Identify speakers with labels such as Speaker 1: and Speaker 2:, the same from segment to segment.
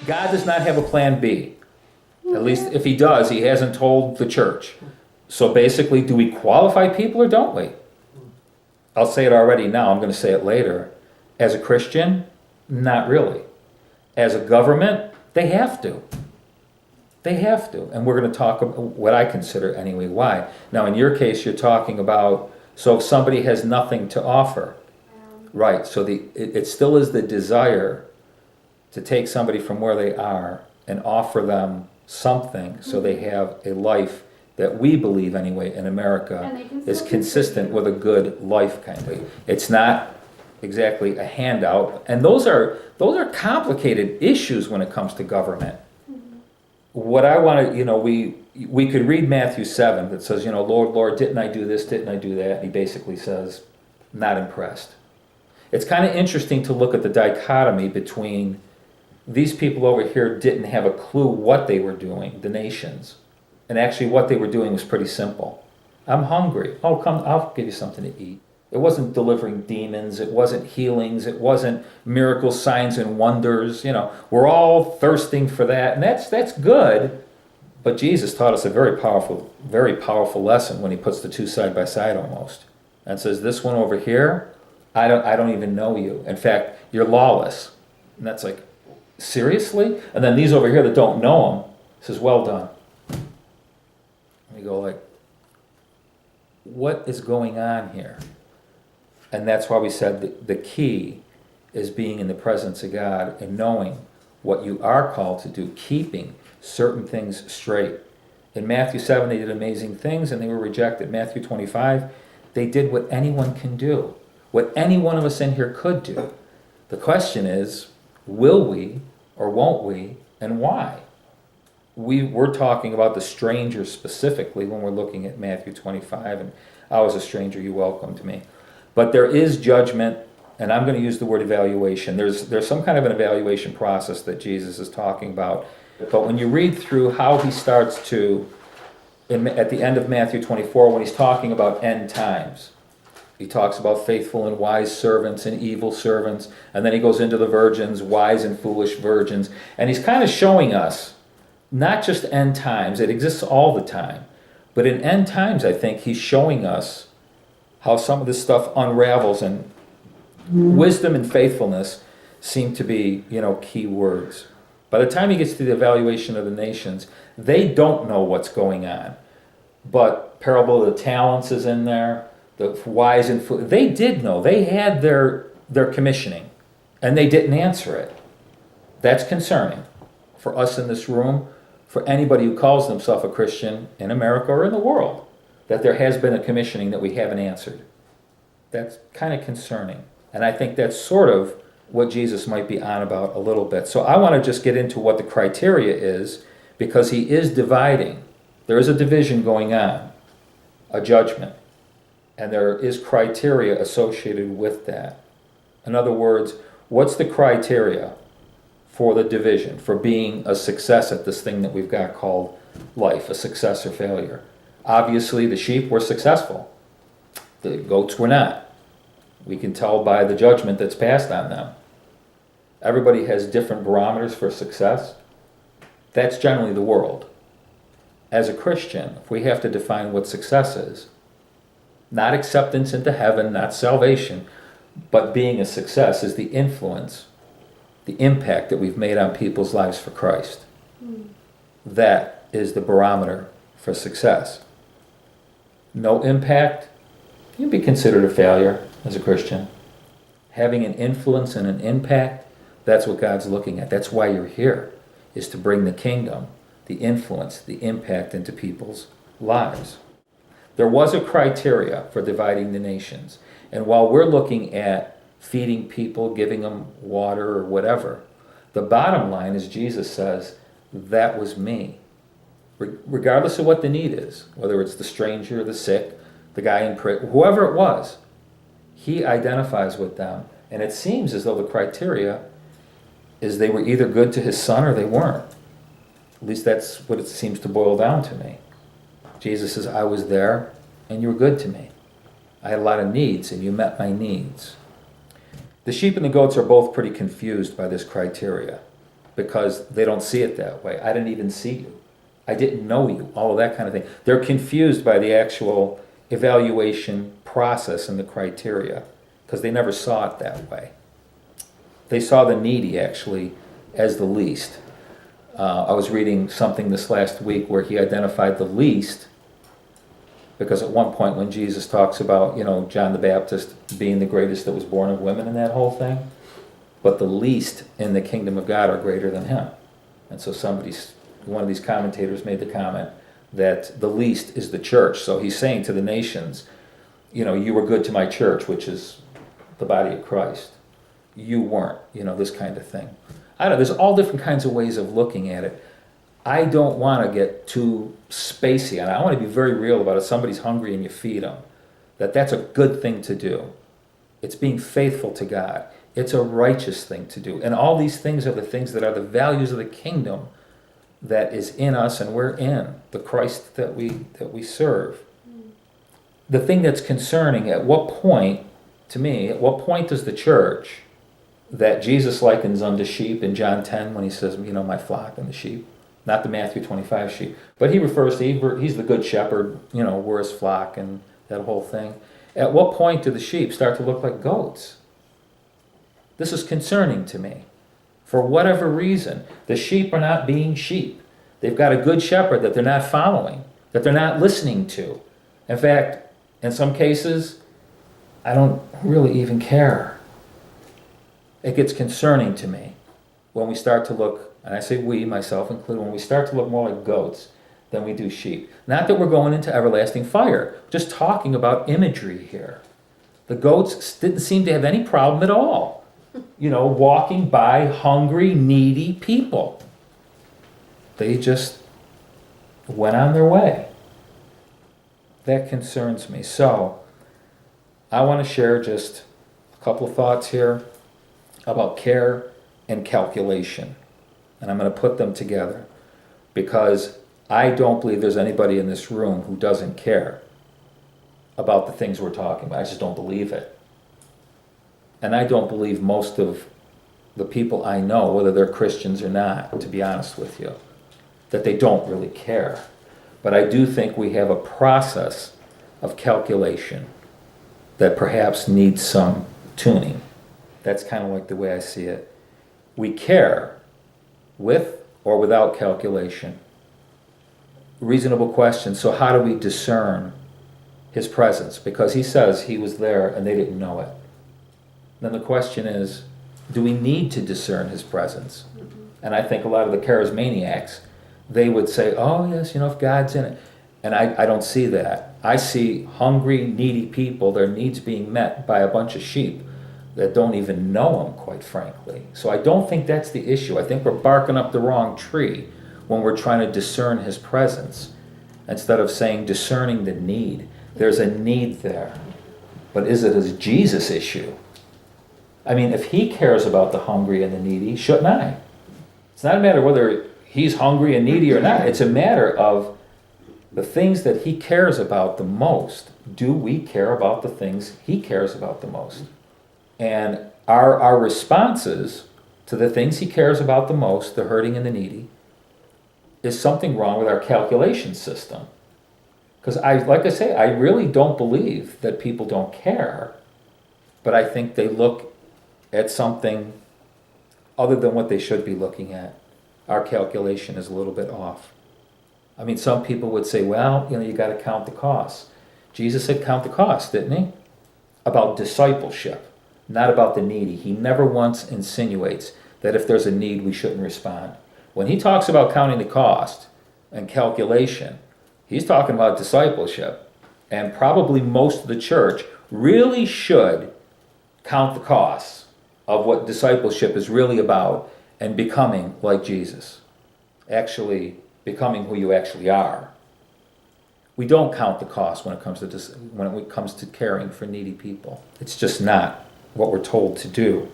Speaker 1: God does not have a plan B. At least if he does, he hasn't told the church. So basically, do we qualify people or don't we? I'll say it already now, I'm going to say it later. As a Christian, not really. As a government, they have to. They have to. And we're going to talk about what I consider anyway, why. Now, in your case, you're talking about, so if somebody has nothing to offer, right, so it still is the desire to take somebody from where they are and offer them something so they have a life that we believe anyway in America is consistent with a good life kind of. It's not exactly a handout. And those are complicated issues when it comes to government. What I want to, we could read Matthew 7 that says, Lord, Lord, didn't I do this, didn't I do that? And he basically says, not impressed. It's kind of interesting to look at the dichotomy between these people over here didn't have a clue what they were doing, the nations. And actually what they were doing was pretty simple. I'm hungry. Oh, come, I'll give you something to eat. It wasn't delivering demons. It wasn't healings. It wasn't miracles, signs, and wonders. We're all thirsting for that. And that's good. But Jesus taught us a very powerful lesson when he puts the two side by side almost. And says, this one over here, I don't even know you. In fact, you're lawless. And that's like, seriously? And then these over here that don't know him, says, well done. And you go like, what is going on here? And that's why we said the key is being in the presence of God and knowing what you are called to do, keeping certain things straight. In Matthew 7, they did amazing things and they were rejected. Matthew 25, they did what anyone can do, what any one of us in here could do. The question is, will we or won't we, and why? We're talking about the stranger specifically when we're looking at Matthew 25, and I was a stranger, you welcomed me. But there is judgment, and I'm going to use the word evaluation. There's some kind of an evaluation process that Jesus is talking about. But when you read through how he starts to, at the end of Matthew 24, when he's talking about end times, he talks about faithful and wise servants and evil servants, and then he goes into the virgins, wise and foolish virgins, and he's kind of showing us not just end times, it exists all the time, but in end times, I think he's showing us how some of this stuff unravels, and wisdom and faithfulness seem to be, key words. By the time he gets to the evaluation of the nations, they don't know what's going on. But parable of the talents is in there, the wise and foolish. They did know. They had their commissioning, and they didn't answer it. That's concerning for us in this room, for anybody who calls themselves a Christian in America or in the world, that there has been a commissioning that we haven't answered. That's kind of concerning. And I think that's sort of what Jesus might be on about a little bit. So I want to just get into what the criteria is, because he is dividing. There is a division going on, a judgment, and there is criteria associated with that. In other words, what's the criteria for the division, for being a success at this thing that we've got called life, a success or failure? Obviously, the sheep were successful. The goats were not. We can tell by the judgment that's passed on them. Everybody has different barometers for success. That's generally the world. As a Christian, if we have to define what success is, not acceptance into heaven, not salvation, but being a success is the influence, the impact that we've made on people's lives for Christ. That is the barometer for success. No impact, you'd be considered a failure as a Christian. Having an influence and an impact, that's what God's looking at. That's why you're here, is to bring the kingdom, the influence, the impact into people's lives. There was a criteria for dividing the nations. And while we're looking at feeding people, giving them water or whatever, the bottom line is Jesus says, that was me. Regardless of what the need is, whether it's the stranger, the sick, the guy in prison, whoever it was, he identifies with them. And it seems as though the criteria is they were either good to his son or they weren't. At least that's what it seems to boil down to me. Jesus says, I was there and you were good to me. I had a lot of needs and you met my needs. The sheep and the goats are both pretty confused by this criteria. because they don't see it that way. I didn't even see you. I didn't know you, all of that kind of thing. They're confused by the actual evaluation process and the criteria because they never saw it that way. They saw the needy actually as the least. I was reading something this last week where he identified the least because at one point when Jesus talks about, John the Baptist being the greatest that was born of women and that whole thing, but the least in the kingdom of God are greater than him. And so one of these commentators made the comment that the least is the church. So he's saying to the nations, you were good to my church, which is the body of Christ. You weren't, this kind of thing. I don't know, there's all different kinds of ways of looking at it. I don't want to get too spacey, and I want to be very real about it. If somebody's hungry and you feed them, that's a good thing to do. It's being faithful to God. It's a righteous thing to do. And all these things are the things that are the values of the kingdom that is in us and we're in, the Christ that we serve. The thing that's concerning, at what point does the church that Jesus likens unto sheep in John 10 when he says, my flock and the sheep, not the Matthew 25 sheep, but he refers to, he's the good shepherd, we're his flock and that whole thing. At what point do the sheep start to look like goats? This is concerning to me. For whatever reason, the sheep are not being sheep. They've got a good shepherd that they're not following, that they're not listening to. In fact, in some cases, I don't really even care. It gets concerning to me when we start to look, and I say we, myself included, when we start to look more like goats than we do sheep. Not that we're going into everlasting fire, just talking about imagery here. The goats didn't seem to have any problem at all, walking by hungry, needy people. They just went on their way. That concerns me. So, I want to share just a couple of thoughts here about care and calculation. And I'm going to put them together because I don't believe there's anybody in this room who doesn't care about the things we're talking about. I just don't believe it. And I don't believe most of the people I know, whether they're Christians or not, to be honest with you, that they don't really care. But I do think we have a process of calculation that perhaps needs some tuning. That's kind of like the way I see it. We care with or without calculation. Reasonable question. So how do we discern his presence? Because he says he was there and they didn't know it. Then the question is, do we need to discern his presence? And I think a lot of the charismaniacs, they would say, oh yes, if God's in it. And I don't see that. I see hungry, needy people, their needs being met by a bunch of sheep that don't even know him, quite frankly. So I don't think that's the issue. I think we're barking up the wrong tree when we're trying to discern his presence instead of saying discerning the need. There's a need there. But is it a Jesus issue? I mean, if he cares about the hungry and the needy, shouldn't I? It's not a matter whether he's hungry and needy or not. It's a matter of the things that he cares about the most. Do we care about the things he cares about the most? And our responses to the things he cares about the most, the hurting and the needy, is something wrong with our calculation system. Because like I say, I really don't believe that people don't care, but I think they look at something other than what they should be looking at. Our calculation is a little bit off. I mean, some people would say, well, you got to count the costs. Jesus said count the costs, didn't he? About discipleship, not about the needy. He never once insinuates that if there's a need, we shouldn't respond. When he talks about counting the cost and calculation, he's talking about discipleship. And probably most of the church really should count the costs of what discipleship is really about and becoming like Jesus. Actually becoming who you actually are. We don't count the cost when it comes to caring for needy people. It's just not what we're told to do.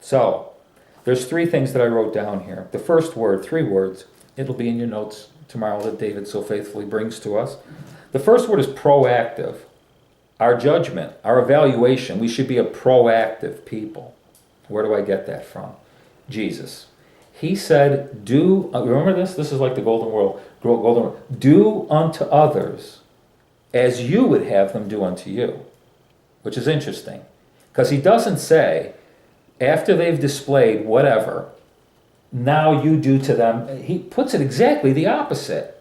Speaker 1: So, there's 3 things that I wrote down here. The first word, 3 words, it'll be in your notes tomorrow that David so faithfully brings to us. The first word is proactive. Our judgment, our evaluation, we should be a proactive people. Where do I get that from? Jesus. He said, do, remember this? This is like the golden rule. Golden rule. Do unto others as you would have them do unto you, which is interesting. Because he doesn't say, after they've displayed whatever, now you do to them. He puts it exactly the opposite.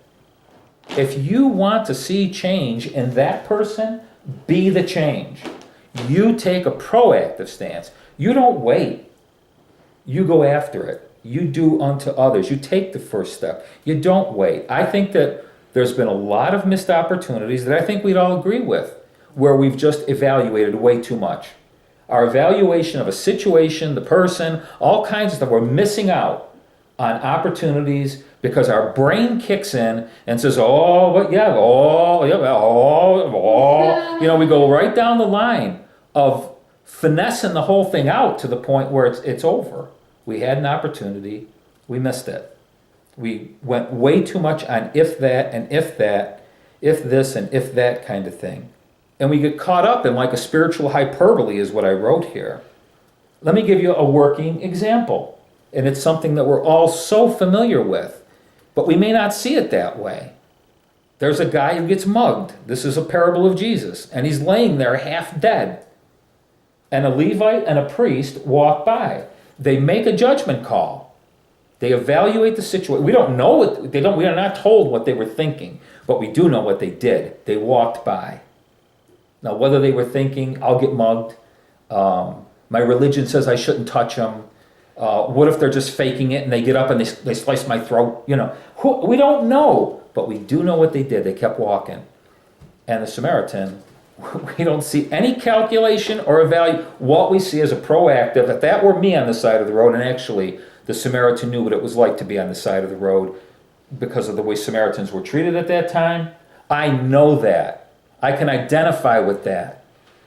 Speaker 1: If you want to see change in that person, be the change. You take a proactive stance. You don't wait. You go after it. You do unto others. You take the first step. You don't wait. I think that there's been a lot of missed opportunities that I think we'd all agree with, where we've just evaluated way too much. Our evaluation of a situation, the person, all kinds of stuff, we're missing out on opportunities because our brain kicks in and says, oh, but yeah, oh, yeah, oh. You know, we go right down the line of finessing the whole thing out to the point where it's over. We had an opportunity, we missed it. We went way too much on if that and if that, if this and if that kind of thing. And we get caught up in like a spiritual hyperbole is what I wrote here. Let me give you a working example. And it's something that we're all so familiar with, but we may not see it that way. There's a guy who gets mugged. This is a parable of Jesus. And he's laying there half dead. And a Levite and a priest walk by. They make a judgment call. They evaluate the situation. We don't know what we are not told what they were thinking, but we do know what they did. They walked by. Now, whether they were thinking, I'll get mugged, my religion says I shouldn't touch them, what if they're just faking it and they get up and they slice my throat? You know, we don't know, but we do know what they did. They kept walking. And the Samaritan, we don't see any calculation or evaluation. What we see is a proactive. If that were me on the side of the road, and actually the Samaritan knew what it was like to be on the side of the road because of the way Samaritans were treated at that time, I know that. I can identify with that.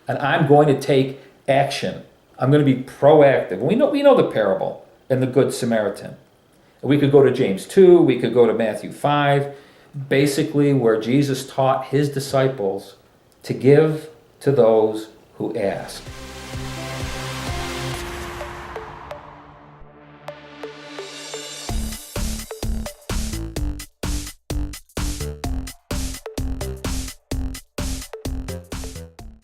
Speaker 1: And I'm going to take action. I'm going to be proactive. We know the parable and the Good Samaritan. We could go to James 2. We could go to Matthew 5. Basically, where Jesus taught his disciples to give to those who ask.